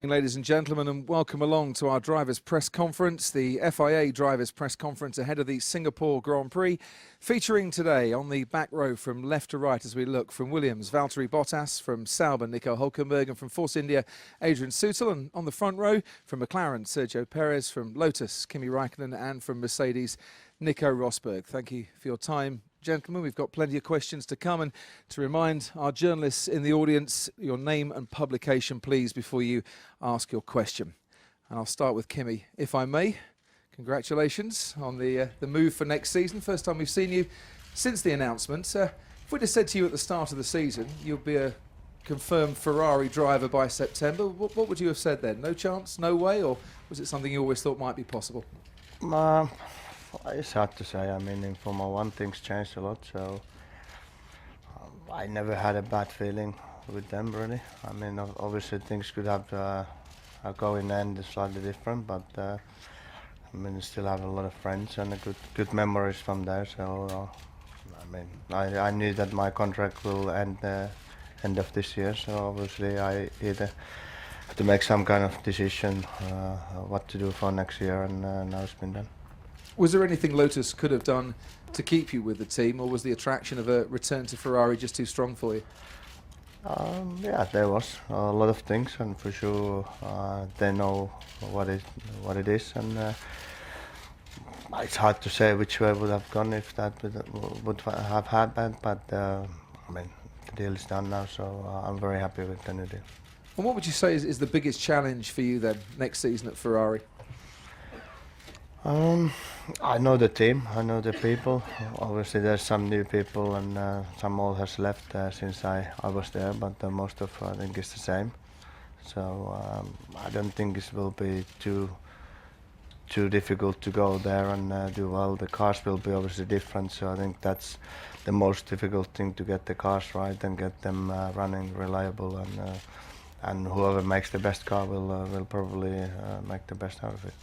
Ladies and gentlemen, and welcome along to our drivers' press conference, the FIA drivers' press conference ahead of the Singapore Grand Prix, featuring today on the back row from left to right as we look from Williams, Valtteri Bottas, from Sauber, Nico Hülkenberg, and from Force India, Adrian Sutil, and on the front row from McLaren, Sergio Perez, from Lotus, Kimi Räikkönen, and from Mercedes, Nico Rosberg. Thank you for your time, gentlemen. We've got plenty of questions to come, and to remind our journalists in the audience, your name and publication, please, before you ask your question. And I'll start with Kimi, if I may. Congratulations on the move for next season. First time we've seen you since the announcement. If we'd have said to you at the start of the season you'll be a confirmed Ferrari driver by September, what would you have said then? No chance, no way, or was it something you always thought might be possible? It's hard to say. I mean, in Formula 1 things changed a lot, so I never had a bad feeling with them, really. I mean, obviously things could have go in the end slightly different, but I mean, I still have a lot of friends and good memories from there. So I mean, I knew that my contract will end end of this year, so obviously I either have to make some kind of decision what to do for next year, and now it's been done. Was there anything Lotus could have done to keep you with the team, or was the attraction of a return to Ferrari just too strong for you? Yeah, there was a lot of things, and for sure they know what it is, and it's hard to say which way would have gone if that would have happened. But I mean, the deal is done now, so I'm very happy with the new deal. And what would you say is the biggest challenge for you then next season at Ferrari? I know the team, I know the people. Obviously there's some new people, and some old has left since I was there, but most of I think is the same. So I don't think it will be too difficult to go there and do well. The cars will be obviously different, so I think that's the most difficult thing, to get the cars right and get them running reliable, and whoever makes the best car will probably make the best out of it.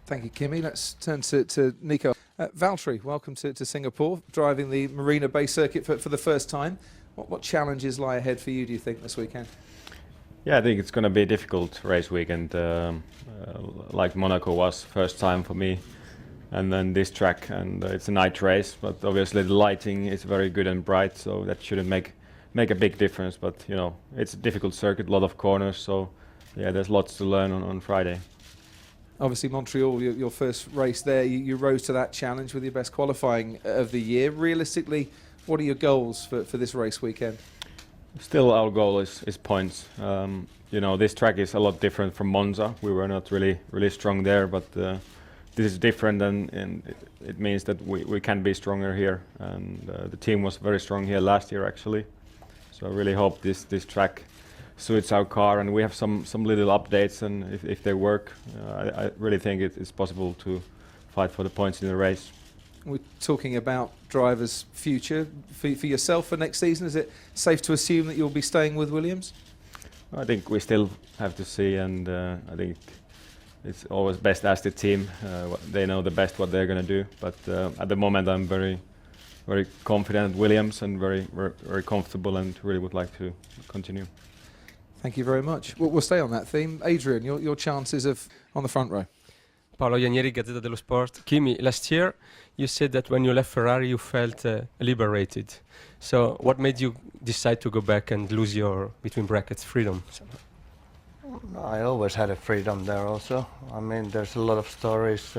Thank you, Kimi. Let's turn to Nico. Valtteri, welcome to Singapore, driving the Marina Bay circuit for the first time. What challenges lie ahead for you, do you think, this weekend? Yeah, I think it's going to be a difficult race weekend, like Monaco was first time for me, and then this track, and it's a night race, but obviously the lighting is very good and bright, so that shouldn't make a big difference. But you know, it's a difficult circuit, a lot of corners, so yeah, there's lots to learn on Friday. Obviously Montreal, your first race there, you rose to that challenge with your best qualifying of the year. Realistically, what are your goals for this race weekend? Still, our goal is points. You know, this track is a lot different from Monza. We were not really strong there, but this is different, and it means that we can be stronger here. And the team was very strong here last year, actually. So I really hope this track suits our car, and we have some little updates, and if they work, I really think it's possible to fight for the points in the race. We're talking about drivers' future for yourself for next season. Is it safe to assume that you'll be staying with Williams? I think we still have to see, and I think it's always best to ask the team. They know the best what they're going to do, but at the moment I'm very confident at Williams, and very comfortable, and really would like to continue. Thank you very much. We'll stay on that theme. Adrian, your chances on the front row. Paolo Ianieri, Gazzetta dello Sport. Kimi, last year you said that when you left Ferrari you felt liberated. So what made you decide to go back and lose your, between brackets, freedom? I always had a freedom there also. I mean, there's a lot of stories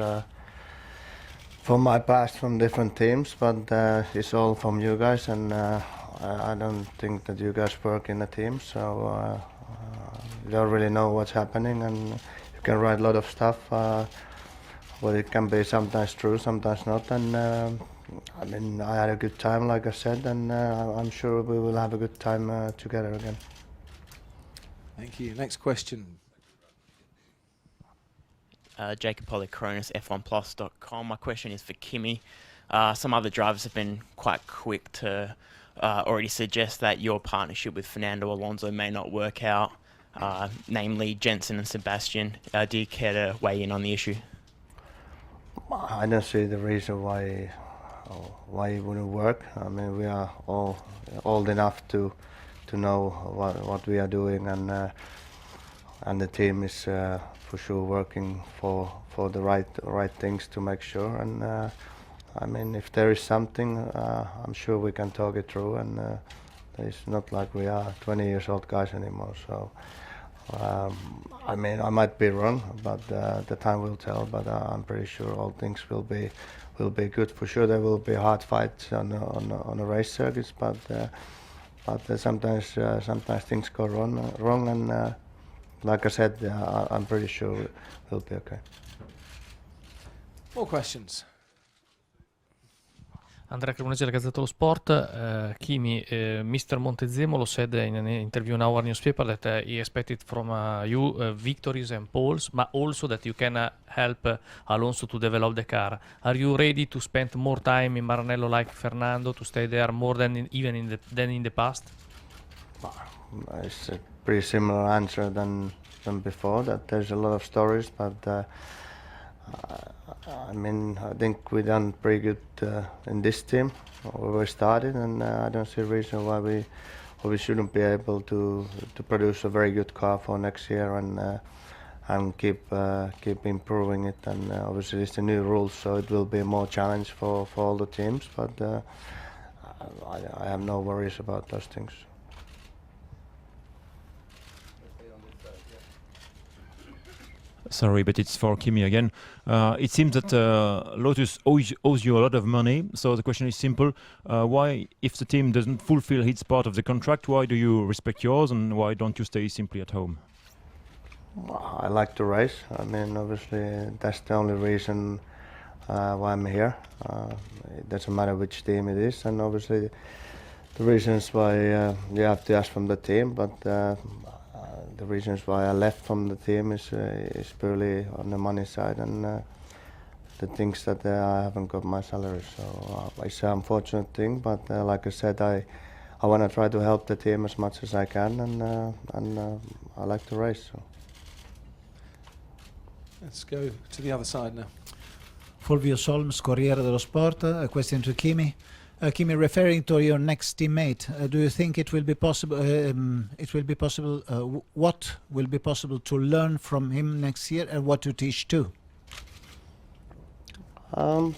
from my past from different teams, but it's all from you guys, and I don't think that you guys work in a team, so you don't really know what's happening, and you can write a lot of stuff, but it can be sometimes true, sometimes not, and I mean, I had a good time, like I said, and I'm sure we will have a good time together again. Thank you. Next question. Jacob Polychronis, F1plus.com. My question is for Kimi. Some other drivers have been quite quick to already suggest that your partnership with Fernando Alonso may not work out, namely Jensen and Sebastian. Do you care to weigh in on the issue? I don't see the reason why it wouldn't work. I mean, we are all old enough to know what we are doing, and and the team is for sure working for the right things to make sure. And I mean, if there is something, I'm sure we can talk it through. And it's not like we are 20 years old guys anymore. So I mean, I might be wrong, but the time will tell. But I'm pretty sure all things will be good. For sure, there will be hard fights on the race circuits, but sometimes things go wrong, and like I said, I'm pretty sure we'll be okay. More questions. Andrea Cremonesi, la Gazzetta dello Sport. Kimi, Mr. Montezemolo said in an interview in our newspaper that he expected from you victories and poles, but also that you can help Alonso to develop the car. Are you ready to spend more time in Maranello like Fernando, to stay there more than even in the past? It's a pretty similar answer than before. That there's a lot of stories, but I mean, I think we done pretty good in this team where we started, and I don't see a reason why we shouldn't be able to produce a very good car for next year and keep improving it. And obviously it's the new rules, so it will be more challenge for all the teams. But I have no worries about those things. Sorry, but it's for Kimi again. It seems that Lotus owes you a lot of money. So the question is simple: why, if the team doesn't fulfill its part of the contract, why do you respect yours, and why don't you stay simply at home? I like to race. I mean, obviously that's the only reason why I'm here. It doesn't matter which team it is, and obviously the reasons why you have to ask from the team, but the reasons why I left from the team is purely on the money side, and the things that I haven't got my salary. So it's an unfortunate thing, but like I said, I want to try to help the team as much as I can, and I like to race. So. Let's go to the other side now. Fulvio Solms, Corriere dello Sport. A question to Kimi. Kimi, referring to your next teammate, do you think it will be possible? What will be possible to learn from him next year, and what to teach too? I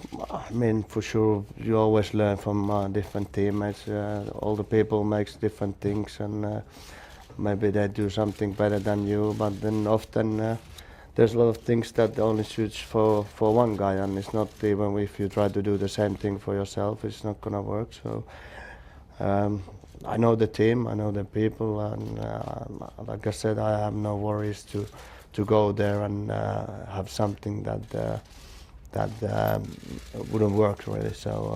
mean, for sure, you always learn from different teammates. All the people makes different things, and maybe they do something better than you. But then often there's a lot of things that only suits for one guy, and it's not even if you try to do the same thing for yourself, it's not gonna work. So I know the team, I know the people, and like I said, I have no worries to go there and have something that wouldn't work really. So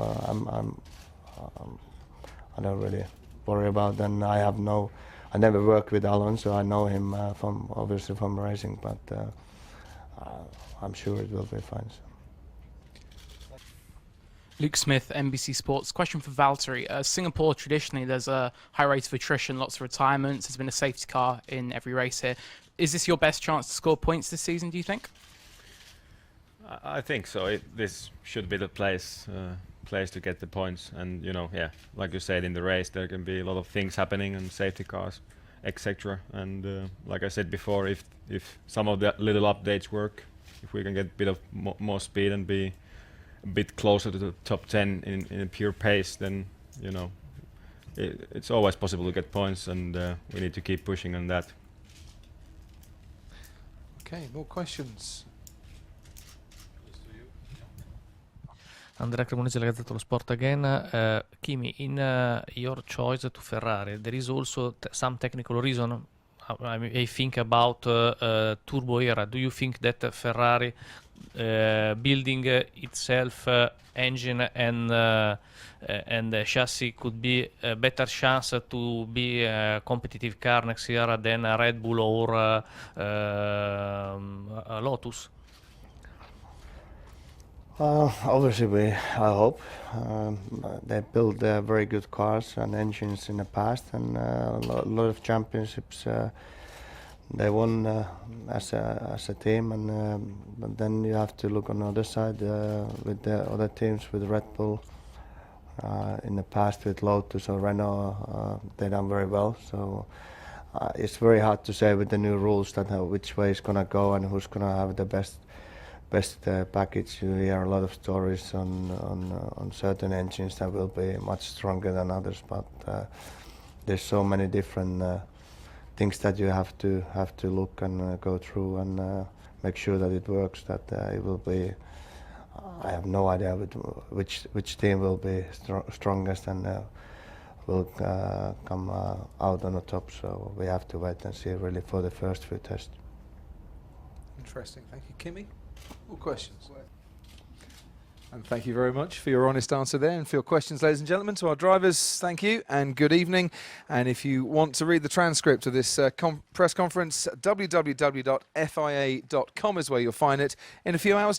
I don't really worry about that. And I never worked with Alonso. I know him obviously from racing, but I'm sure it will be fine. So. Luke Smith, NBC Sports. Question for Valtteri. Singapore, traditionally, there's a high rate of attrition, lots of retirements. There's been a safety car in every race here. Is this your best chance to score points this season, do you think? I think so. This should be the place to get the points. And, yeah, like you said, in the race, there can be a lot of things happening and safety cars, etc. And like I said before, if some of the little updates work, if we can get a bit of more speed and be a bit closer to the top 10 in a pure pace, then it's always possible to get points, and we need to keep pushing on that. Okay, more questions. Andrea Cremonesi, la Gazzetta dello Sport again. Kimi, in your choice to Ferrari, there is also some technical reason. I think about turbo era. Do you think that Ferrari building itself engine and chassis could be a better chance to be a competitive car next year than a Red Bull or a Lotus? Obviously, I hope. They built very good cars and engines in the past, and a lot of championships they won as a team. And but then you have to look on the other side with the other teams, with Red Bull. In the past with Lotus or Renault, they done very well. So it's very hard to say with the new rules that which way it's gonna go and who's gonna have the best package. You hear a lot of stories on certain engines that will be much stronger than others, but there's so many different things that you have to look and go through and make sure that it works. That it will be. I have no idea which team will be strongest and will come out on the top. So we have to wait and see really for the first few tests. Interesting. Thank you, Kimi. More questions? And thank you very much for your honest answer there and for your questions, ladies and gentlemen. To our drivers, thank you and good evening. And if you want to read the transcript of this press conference, www.fia.com is where you'll find it in a few hours.